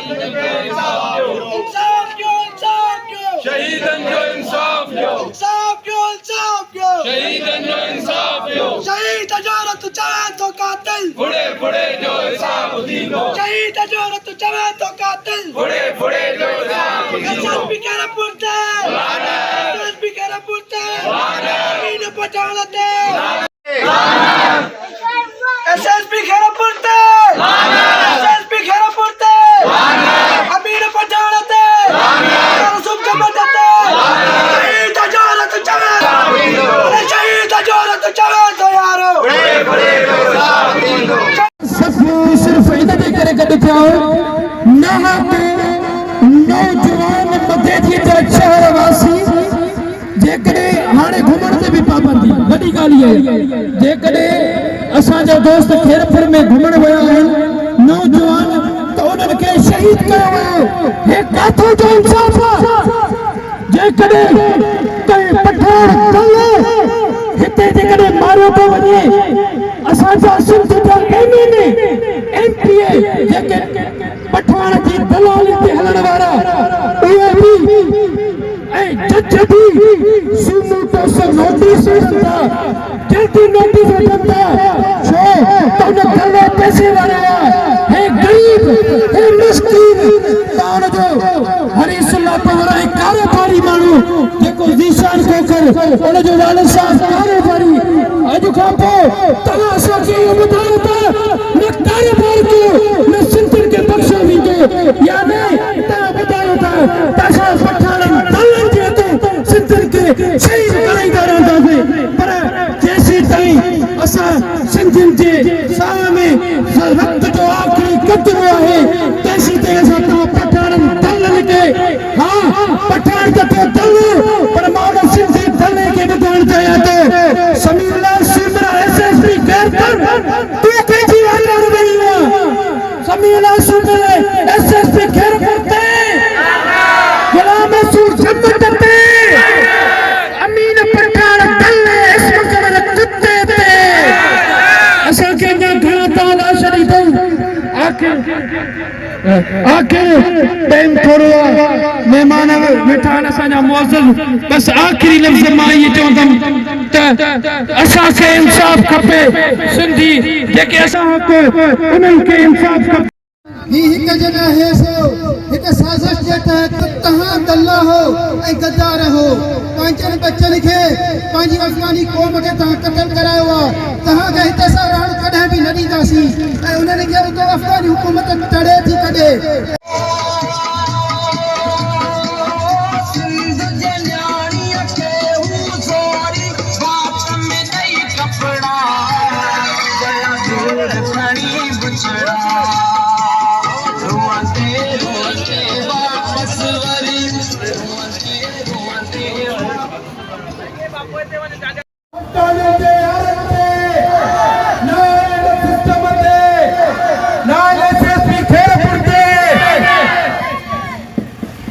इंसाफ क्यों, इंसाफ क्यों, शहीदन जो इंसाफ क्यों, इंसाफ क्यों, इंसाफ क्यों, शहीदन जो इंसाफ क्यों, शहीद जवान तो जवान तो कातिल, फुड़े फुड़े जो हिसाब दीनो, शहीद जवान तो जवान तो कातिल, फुड़े फुड़े जो हिसाब दीनो, एसएसपी केरा पुरते, एसएसपी केरा पुरते, इन पटालते, एसएसपी केरा पुरते, एसएसपी केरा पुरते, अमीर पटालते, सुब जबरदस्ते, शहीद जवान तो जवान, अरे शहीद जवान तो जवान तो यारो, फुड़े फुड़े जो हिसाब दीनो। सिर्फ इन्हें करे गॾु थियो न नौजवान मथे थी त शहर वासी जेकॾहिं हाणे घुमण ते बि पाबंदी वॾी ॻाल्हि आहे जेकॾहिं असांजा दोस्त खेरपुर में घुमण विया आहिनि नौजवान त उन्हनि खे शहीद कयो वियो हे काथो जो इंसाफ़ आहे जेकॾहिं कंहिं पठाण दल हिते जेकॾहिं मारियो थो वञे असांजा सिंध जा एमपीए जेके पठाण जी दलाली ते हलण वारा उहे बि ऐं जज बि सूमो तो सब नोटिस ॾींदा जल्दी नोटिस ॾींदा छो त उन दल पैसे वारा हे गरीब हे मिस्कीन ताण जो हरीसुल्ला पवरा ऐं कारोबारी माण्हू जेको ज़ीशान खोखर उन जो वालिद साहब कारोबारी अॼु खां पोइ तव्हां असांखे इहो ॿुधायो था न कारोबार कयो न सिंधियुनि खे बख़्शियो वेंदो या न तव्हां ॿुधायो था त असां पठाणनि दलनि जे हथों सिंधियुनि खे शहीद कराईंदा रहंदासीं पर जेसीं ताईं असां सिंधियुनि जे साह में रक्त जो आख़िरी क़तरो आहे तेसीं ताईं असां तव्हां पठाणनि दलनि खे हा पठाण त थियो दल पर मां उन सिंधी दल खे ॿुधाइणु चाहियां थो समीउल्लाह सूमरा एसएसपी खेरपुर तूं पंहिंजी वाधार वई आहे समीउल्लाह सूमरा एसएसपी खेरपुर ते गुलाम रसूल जम्मत ते अमीन पठाण दल इस्म करण कुत्ते ते असांखे अञा घणा ताला छॾी अथऊं आख़िर टाइम थोरो आहे महिमान वेठा आहिनि असांजा मुअज़्ज़िज़ बसि आख़िरी लफ़्ज़ मां इहे चवंदुमि त असांखे इंसाफ़ खपे सिंधी जेके असां हक़ उन्हनि खे इंसाफ़ खपे ही हिक जगह है सो हिक साजिश जे तहत तहां दल्ला हो ऐं गद्दार हो पंहिंजनि बच्चनि खे पंहिंजी अफ़गानी क़ौम खे तहां क़तल करायो आहे तहांखे हिते सां रहण कॾहिं बि न ॾींदासीं ऐं उन्हनि खे उतो अफ़गानी हुकूमत टड़े थी कढे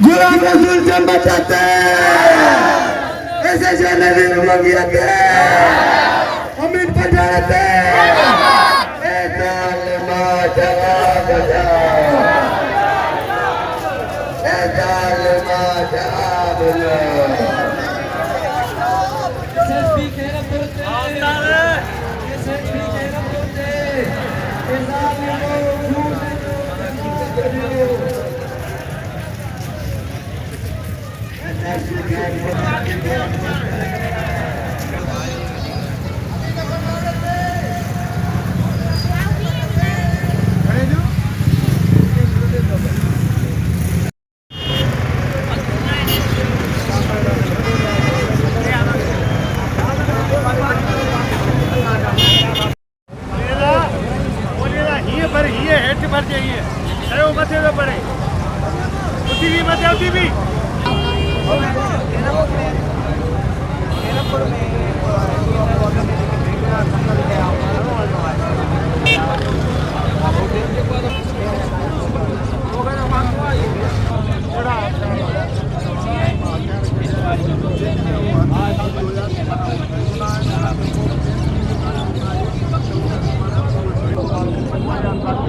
गुलाम रसूल जम्मत ते ऐसे जलवे लगिया के अमीन पठाण ते ए जालिमा जवाब दे ए जालिमा जवाब दे एसएसपी खेरपुर ते एसएसपी खेरपुर ते ए जालिमो भर जाइए मथे तो पड़े उठी भी Thank you.